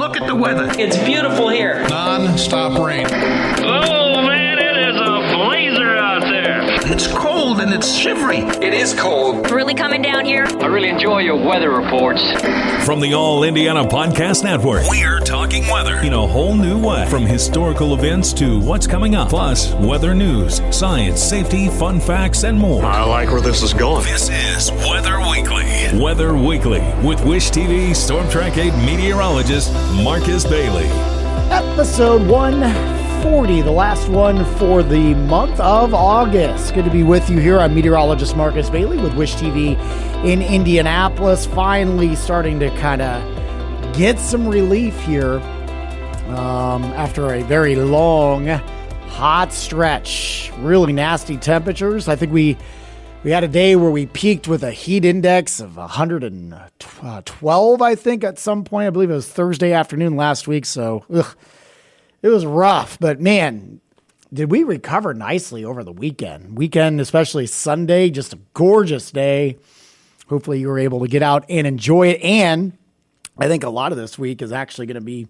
Look at the weather. It's beautiful here. Non-stop rain. Oh, man, it is a blazer out there. It's cold and it's shivery. It is cold. It's really coming down here. I really enjoy your weather reports. From the All Indiana Podcast Network, we're talking weather in a whole new way. From historical events to what's coming up, plus weather news, science, safety, fun facts, and more. I like where this is going. This is Weather Weekly. Weather Weekly with Wish TV Storm Track 8 meteorologist Marcus Bailey. Episode 140, the last one for the month of August. Good to be with you here. I'm meteorologist Marcus Bailey with Wish TV in Indianapolis. Finally starting to kind of get some relief here after a very long, hot stretch. Really nasty temperatures. I think we had a day where we peaked with a heat index of 112, I think, at some point. I believe it was Thursday afternoon last week, so it was rough. But, man, did we recover nicely over the weekend. Weekend, especially Sunday, just a gorgeous day. Hopefully you were able to get out and enjoy it. And I think a lot of this week is actually going to be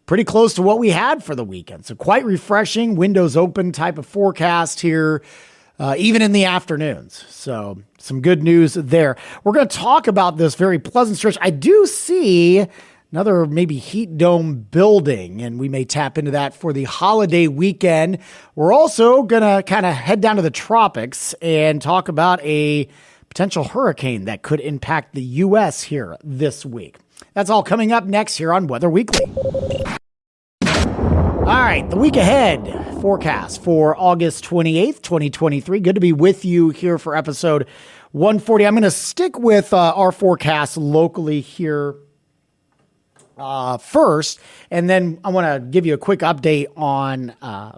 pretty close to what we had for the weekend. So quite refreshing, windows open type of forecast here. Even in the afternoons. So some good news there. We're going to talk about this very pleasant stretch. I do see another maybe heat dome building, and we may tap into that for the holiday weekend. We're also going to kind of head down to the tropics and talk about a potential hurricane that could impact the U.S. here this week. That's all coming up next here on Weather Weekly. All right, the week ahead forecast for August 28th, 2023. Good to be with you here for episode 140. I'm going to stick with our forecast locally here first, and then I want to give you a quick update on a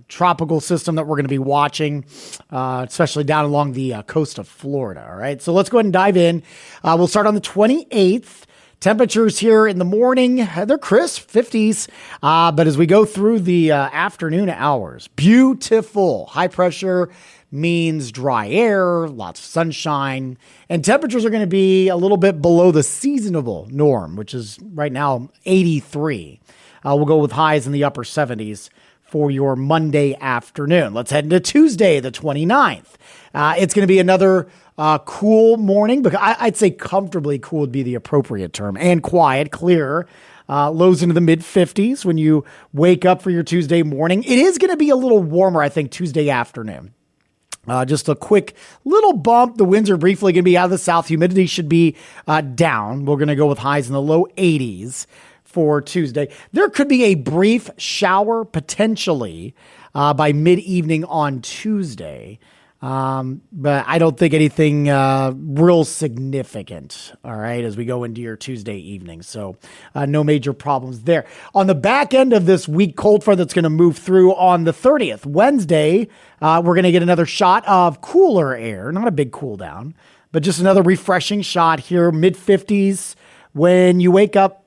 tropical system that we're going to be watching, especially down along the coast of Florida. All right, so let's go ahead and dive in. We'll start on the 28th. Temperatures here in the morning, they're crisp, 50s. But as we go through the afternoon hours, beautiful. High pressure means dry air, lots of sunshine. And temperatures are going to be a little bit below the seasonable norm, which is right now 83. We'll go with highs in the upper 70s for your Monday afternoon. Let's head into Tuesday, the 29th. It's going to be another cool morning, but I'd say comfortably cool would be the appropriate term, and quiet, clear, lows into the mid 50s when you wake up for your Tuesday morning. It is going to be a little warmer, I think, Tuesday afternoon. Just a quick little bump. The winds are briefly going to be out of the south. Humidity should be down. We're going to go with highs in the low 80s for Tuesday. There could be a brief shower potentially by mid-evening on Tuesday. But I don't think anything real significant, all right, as we go into your Tuesday evening. So no major problems there. On the back end of this weak cold front that's going to move through on the 30th, Wednesday, we're going to get another shot of cooler air, not a big cool down, but just another refreshing shot here, mid-50s when you wake up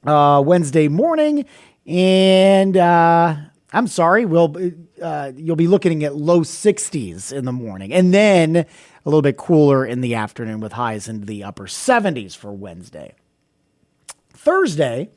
Wednesday morning. And I'm sorry, you'll be looking at low 60s in the morning, and then a little bit cooler in the afternoon with highs into the upper 70s for Wednesday. Thursday,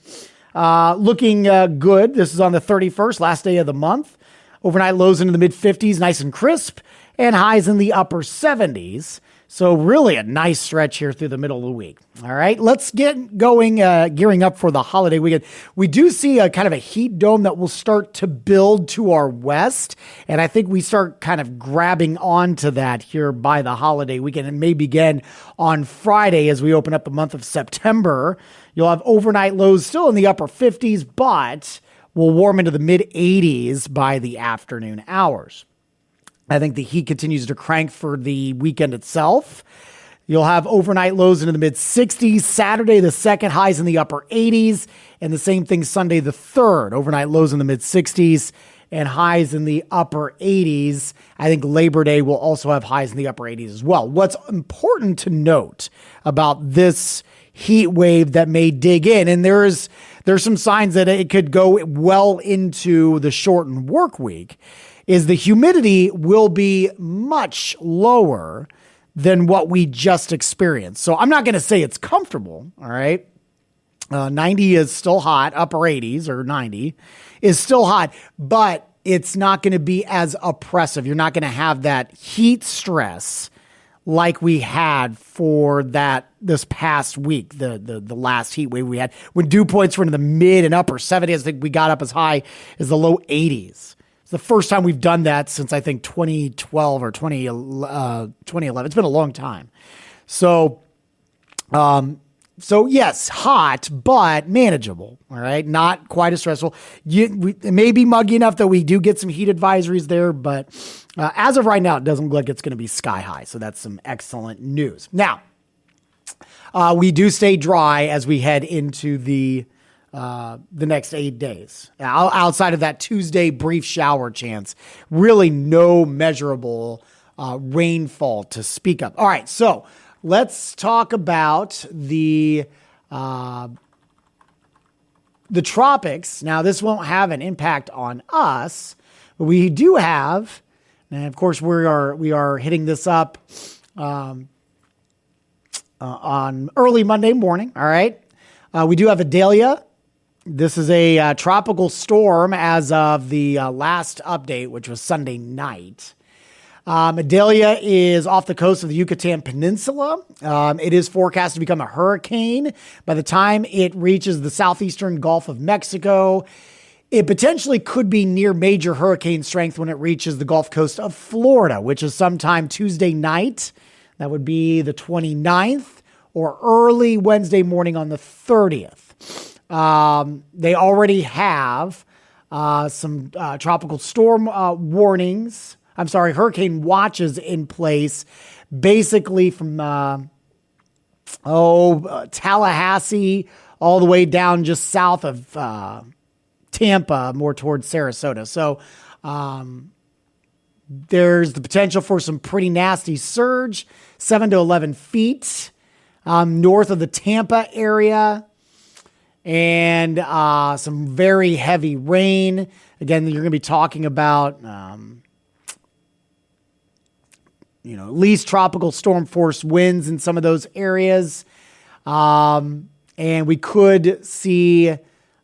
looking good. This is on the 31st, last day of the month. Overnight lows into the mid 50s, nice and crisp, and highs in the upper 70s. So really a nice stretch here through the middle of the week. All right, let's get going, gearing up for the holiday weekend. We do see a kind of a heat dome that will start to build to our west, and I think we start kind of grabbing onto that here by the holiday weekend. It may begin on Friday as we open up the month of September. You'll have overnight lows still in the upper 50s, but will warm into the mid 80s by the afternoon hours. I think the heat continues to crank for the weekend itself. You'll have overnight lows into the mid 60s. Saturday, the 2nd, highs in the upper 80s. And the same thing Sunday, the 3rd, overnight lows in the mid 60s and highs in the upper 80s. I think Labor Day will also have highs in the upper 80s as well. What's important to note about this heat wave that may dig in, and there's some signs that it could go well into the shortened work week, is the humidity will be much lower than what we just experienced. So I'm not going to say it's comfortable, all right? 90 is still hot, upper 80s or 90 is still hot, but it's not going to be as oppressive. You're not going to have that heat stress like we had for this past week, the last heat wave we had, when dew points were in the mid and upper 70s. I think we got up as high as the low 80s. It's the first time we've done that since, I think, 2012 or 2011. It's been a long time. So yes, hot, but manageable. All right. Not quite as stressful. It may be muggy enough that we do get some heat advisories there, but as of right now, it doesn't look like it's going to be sky high. So that's some excellent news. Now, we do stay dry as we head into the next 8 days. Outside of that Tuesday brief shower chance, really no measurable rainfall to speak of. All right. So let's talk about the tropics. Now, this won't have an impact on us, but we do have, and of course, we are hitting this up on early Monday morning. All right, we do have Idalia. This is a tropical storm as of the last update, which was Sunday night. Idalia is off the coast of the Yucatan Peninsula. It is forecast to become a hurricane by the time it reaches the southeastern Gulf of Mexico. It potentially could be near major hurricane strength when it reaches the Gulf Coast of Florida, which is sometime Tuesday night. That would be the 29th, or early Wednesday morning on the 30th. They already have some tropical storm warnings. Hurricane watches in place, basically from Tallahassee all the way down just south of Tampa, more towards Sarasota. So there's the potential for some pretty nasty surge, 7 to 11 feet north of the Tampa area, and some very heavy rain. Again, you're going to be talking about at least tropical storm force winds in some of those areas. And we could see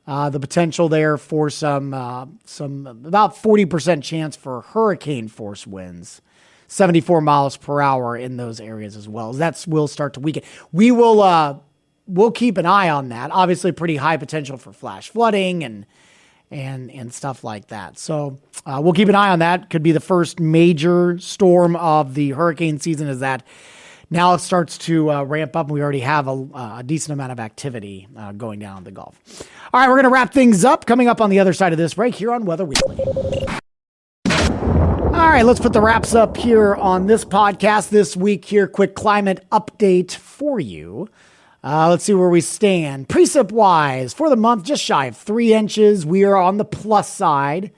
the potential there for some about 40% chance for hurricane force winds, 74 miles per hour in those areas as well. That will start to weaken. We'll keep an eye on that. Obviously, pretty high potential for flash flooding and stuff like that. So we'll keep an eye on that. Could be the first major storm of the hurricane season as that now it starts to ramp up. And we already have a decent amount of activity going down the Gulf. All right, we're going to wrap things up. Coming up on the other side of this break here on Weather Weekly. All right, let's put the wraps up here on this podcast this week here. Quick climate update for you. Let's see where we stand. Precip-wise, for the month, just shy of 3 inches. We are on the plus side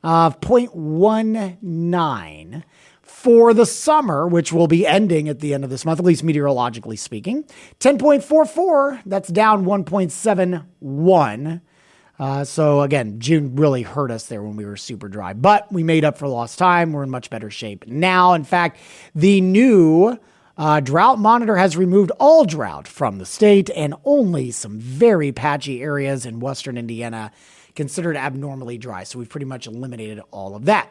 of 0.19. For the summer, which will be ending at the end of this month, at least meteorologically speaking, 10.44. That's down 1.71. So again, June really hurt us there when we were super dry. But we made up for lost time. We're in much better shape now. In fact, the new drought monitor has removed all drought from the state, and only some very patchy areas in western Indiana considered abnormally dry. So we've pretty much eliminated all of that.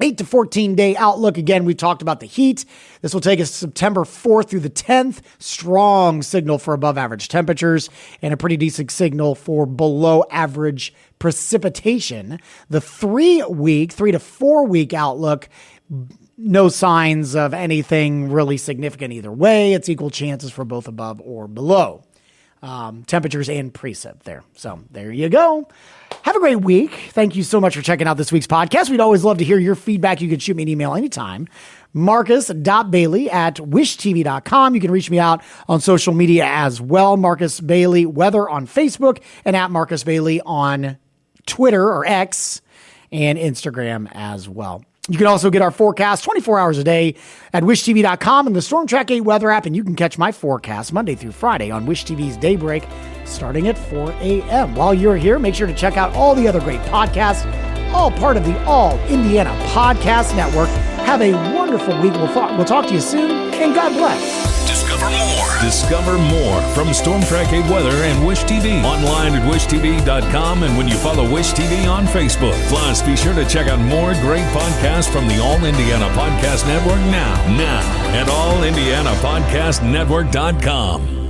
8 to 14 day outlook. Again, we've talked about the heat. This will take us September 4th through the 10th. Strong signal for above average temperatures and a pretty decent signal for below average precipitation. The 3 to 4 week outlook, no signs of anything really significant either way. It's equal chances for both above or below temperatures and precip there. So there you go. Have a great week. Thank you so much for checking out this week's podcast. We'd always love to hear your feedback. You can shoot me an email anytime. Marcus.Bailey@wishtv.com. You can reach me out on social media as well. Marcus Bailey Weather on Facebook and at Marcus Bailey on Twitter or X and Instagram as well. You can also get our forecast 24 hours a day at wishtv.com and the Storm Track 8 weather app, and you can catch my forecast Monday through Friday on Wish TV's Daybreak starting at 4 a.m. While you're here, make sure to check out all the other great podcasts, all part of the All Indiana Podcast Network. Have a wonderful week. We'll talk to you soon, and God bless. Discover more. Discover more from Storm Track 8 Weather and Wish TV. Online at wishtv.com and when you follow Wish TV on Facebook. Plus, be sure to check out more great podcasts from the All Indiana Podcast Network now at allindianapodcastnetwork.com.